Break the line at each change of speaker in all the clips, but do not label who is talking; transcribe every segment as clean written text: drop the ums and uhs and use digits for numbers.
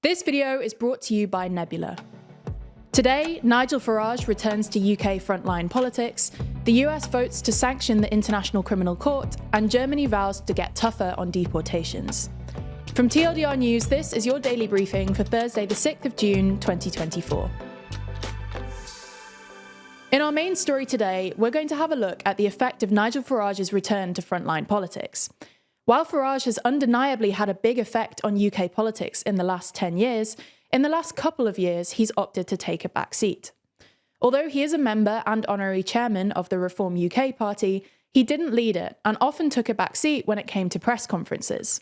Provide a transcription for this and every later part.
This video is brought to you by Nebula. Today, Nigel Farage returns to UK frontline politics, the US votes to sanction the International Criminal Court, and Germany vows to get tougher on deportations. From TLDR News, this is your daily briefing for Thursday the 6th of June 2024. In our main story today, we're going to have a look at the effect of Nigel Farage's return to frontline politics. While Farage has undeniably had a big effect on UK politics in the last 10 years, in the last couple of years he's opted to take a back seat. Although he is a member and honorary chairman of the Reform UK party, he didn't lead it and often took a back seat when it came to press conferences.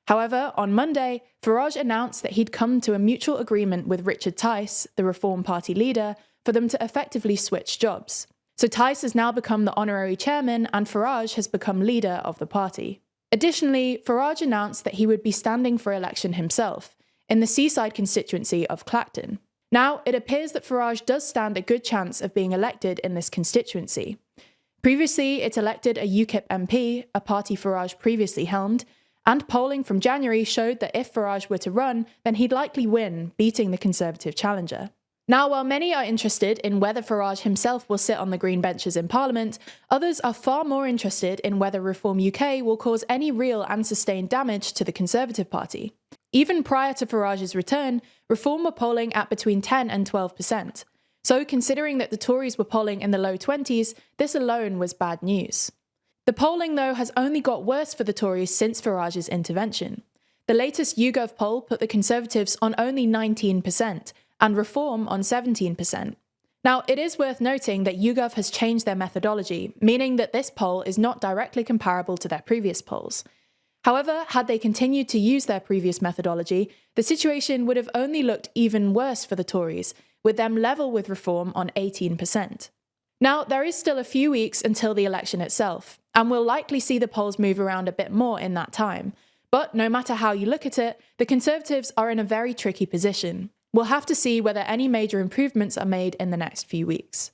However, on Monday, Farage announced that he'd come to a mutual agreement with Richard Tice, the Reform Party leader, for them to effectively switch jobs. So Tice has now become the honorary chairman and Farage has become leader of the party. Additionally, Farage announced that he would be standing for election himself, in the seaside constituency of Clacton. Now, it appears that Farage does stand a good chance of being elected in this constituency. Previously, it elected a UKIP MP, a party Farage previously helmed, and polling from January showed that if Farage were to run, then he'd likely win, beating the Conservative challenger. Now, while many are interested in whether Farage himself will sit on the green benches in Parliament, others are far more interested in whether Reform UK will cause any real and sustained damage to the Conservative Party. Even prior to Farage's return, Reform were polling at between 10 and 12%. So, considering that the Tories were polling in the low 20s, this alone was bad news. The polling, though, has only got worse for the Tories since Farage's intervention. The latest YouGov poll put the Conservatives on only 19%, and Reform on 17%. Now, it is worth noting that YouGov has changed their methodology, meaning that this poll is not directly comparable to their previous polls. However, had they continued to use their previous methodology, the situation would have only looked even worse for the Tories, with them level with Reform on 18%. Now, there is still a few weeks until the election itself, and we'll likely see the polls move around a bit more in that time. But no matter how you look at it, the Conservatives are in a very tricky position. We'll have to see whether any major improvements are made in the next few weeks.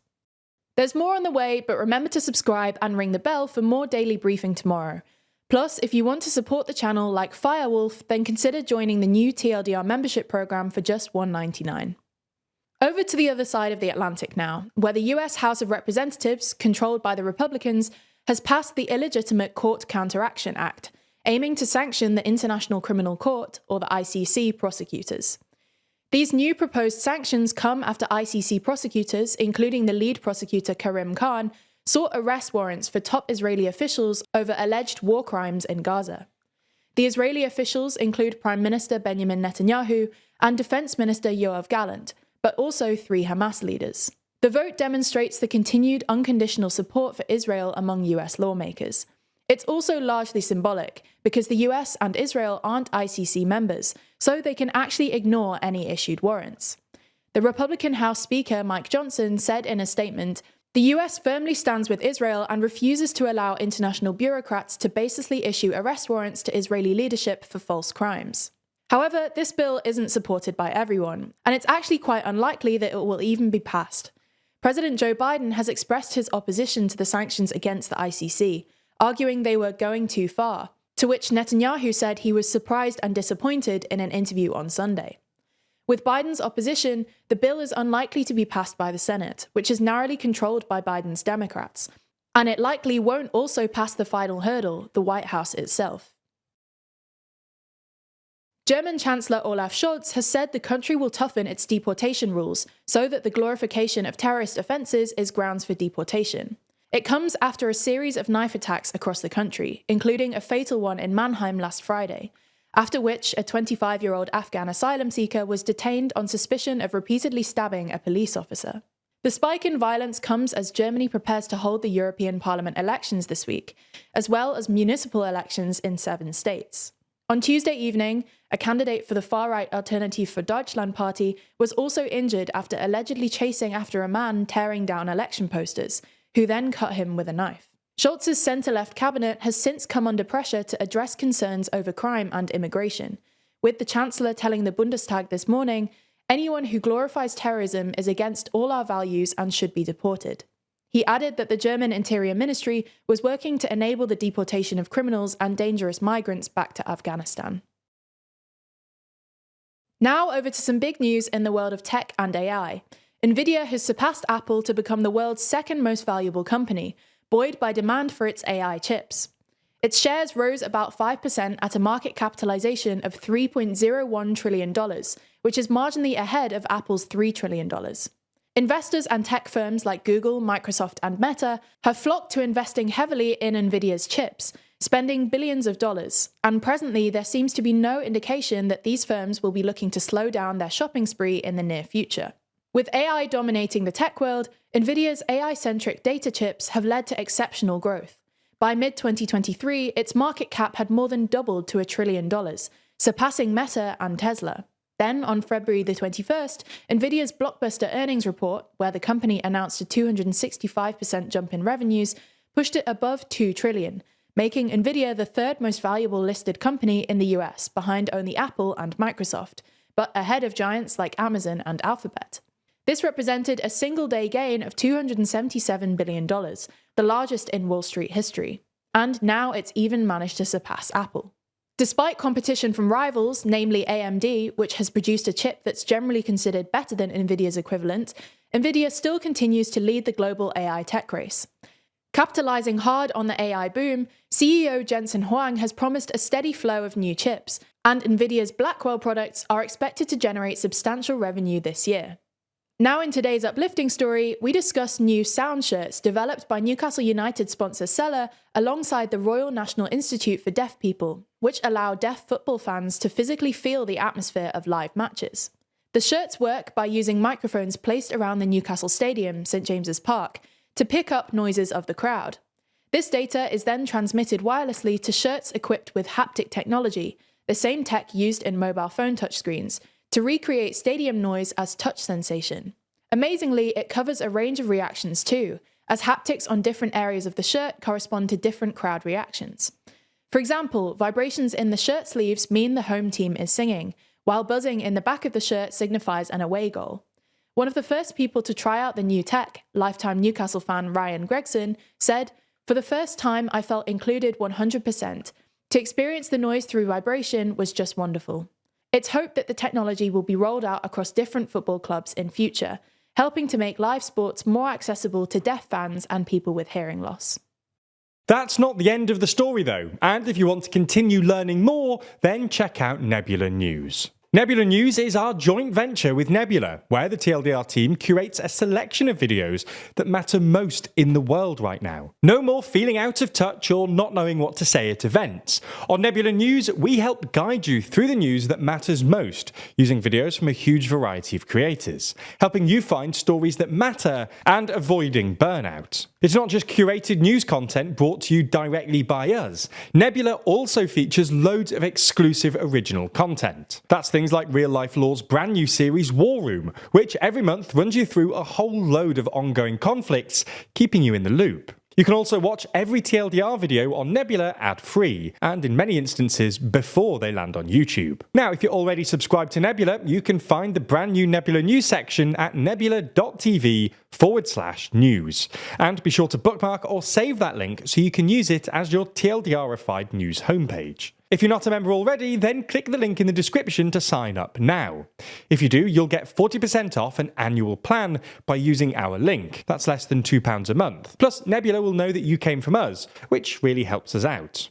There's more on the way, but remember to subscribe and ring the bell for more daily briefing tomorrow. Plus, if you want to support the channel like Firewolf, then consider joining the new TLDR membership program for just $1.99. Over to the other side of the Atlantic now, where the US House of Representatives, controlled by the Republicans, has passed the Illegitimate Court Counteraction Act, aiming to sanction the International Criminal Court, or the ICC, prosecutors. These new proposed sanctions come after ICC prosecutors, including the lead prosecutor Karim Khan, sought arrest warrants for top Israeli officials over alleged war crimes in Gaza. The Israeli officials include Prime Minister Benjamin Netanyahu and Defense Minister Yoav Gallant, but also 3 Hamas leaders. The vote demonstrates the continued unconditional support for Israel among US lawmakers. It's also largely symbolic, because the US and Israel aren't ICC members, so they can actually ignore any issued warrants. The Republican House Speaker Mike Johnson said in a statement, "The US firmly stands with Israel and refuses to allow international bureaucrats to baselessly issue arrest warrants to Israeli leadership for false crimes." However, this bill isn't supported by everyone, and it's actually quite unlikely that it will even be passed. President Joe Biden has expressed his opposition to the sanctions against the ICC, arguing they were going too far, to which Netanyahu said he was surprised and disappointed in an interview on Sunday. With Biden's opposition, the bill is unlikely to be passed by the Senate, which is narrowly controlled by Biden's Democrats, and it likely won't also pass the final hurdle, the White House itself. German Chancellor Olaf Scholz has said the country will toughen its deportation rules so that the glorification of terrorist offences is grounds for deportation. It comes after a series of knife attacks across the country, including a fatal one in Mannheim last Friday, after which a 25-year-old Afghan asylum seeker was detained on suspicion of repeatedly stabbing a police officer. The spike in violence comes as Germany prepares to hold the European Parliament elections this week, as well as municipal elections in 7 states. On Tuesday evening, a candidate for the far-right Alternative for Deutschland party was also injured after allegedly chasing after a man tearing down election posters, who then cut him with a knife. Scholz's centre-left cabinet has since come under pressure to address concerns over crime and immigration, with the Chancellor telling the Bundestag this morning, "Anyone who glorifies terrorism is against all our values and should be deported." He added that the German Interior Ministry was working to enable the deportation of criminals and dangerous migrants back to Afghanistan. Now over to some big news in the world of tech and AI. Nvidia has surpassed Apple to become the world's second most valuable company, buoyed by demand for its AI chips. Its shares rose about 5% at a market capitalization of $3.01 trillion, which is marginally ahead of Apple's $3 trillion. Investors and tech firms like Google, Microsoft, and Meta have flocked to investing heavily in Nvidia's chips, spending billions of dollars, and presently there seems to be no indication that these firms will be looking to slow down their shopping spree in the near future. With AI dominating the tech world, Nvidia's AI-centric data chips have led to exceptional growth. By mid-2023, its market cap had more than doubled to $1 trillion, surpassing Meta and Tesla. Then, on February the 21st, Nvidia's blockbuster earnings report, where the company announced a 265% jump in revenues, pushed it above $2 trillion, making Nvidia the third most valuable listed company in the US, behind only Apple and Microsoft, but ahead of giants like Amazon and Alphabet. This represented a single-day gain of $277 billion, the largest in Wall Street history. And now it's even managed to surpass Apple. Despite competition from rivals, namely AMD, which has produced a chip that's generally considered better than Nvidia's equivalent, Nvidia still continues to lead the global AI tech race. Capitalizing hard on the AI boom, CEO Jensen Huang has promised a steady flow of new chips, and Nvidia's Blackwell products are expected to generate substantial revenue this year. Now in today's uplifting story, we discuss new sound shirts developed by Newcastle United sponsor Seller alongside the Royal National Institute for Deaf People, which allow deaf football fans to physically feel the atmosphere of live matches. The shirts work by using microphones placed around the Newcastle Stadium, St James's Park, to pick up noises of the crowd. This data is then transmitted wirelessly to shirts equipped with haptic technology, the same tech used in mobile phone touchscreens, to recreate stadium noise as touch sensation. Amazingly, it covers a range of reactions too, as haptics on different areas of the shirt correspond to different crowd reactions. For example, vibrations in the shirt sleeves mean the home team is singing, while buzzing in the back of the shirt signifies an away goal. One of the first people to try out the new tech, lifetime Newcastle fan Ryan Gregson, said, "For the first time I felt included 100%. To experience the noise through vibration was just wonderful." It's hoped that the technology will be rolled out across different football clubs in future, helping to make live sports more accessible to deaf fans and people with hearing loss.
That's not the end of the story though, and if you want to continue learning more, then check out Nebula News. Nebula News is our joint venture with Nebula, where the TLDR team curates a selection of videos that matter most in the world right now. No more feeling out of touch or not knowing what to say at events. On Nebula News, we help guide you through the news that matters most, using videos from a huge variety of creators, helping you find stories that matter and avoiding burnout. It's not just curated news content brought to you directly by us. Nebula also features loads of exclusive original content. That's things like Real Life Law's brand new series War Room, which every month runs you through a whole load of ongoing conflicts, keeping you in the loop. You can also watch every TLDR video on Nebula ad-free, and in many instances before they land on YouTube. Now, if you're already subscribed to Nebula, you can find the brand new Nebula News section at nebula.tv/news. And be sure to bookmark or save that link so you can use it as your TLDR-ified news homepage. If you're not a member already, then click the link in the description to sign up now. If you do, you'll get 40% off an annual plan by using our link. That's less than £2 a month. Plus, Nebula will know that you came from us, which really helps us out.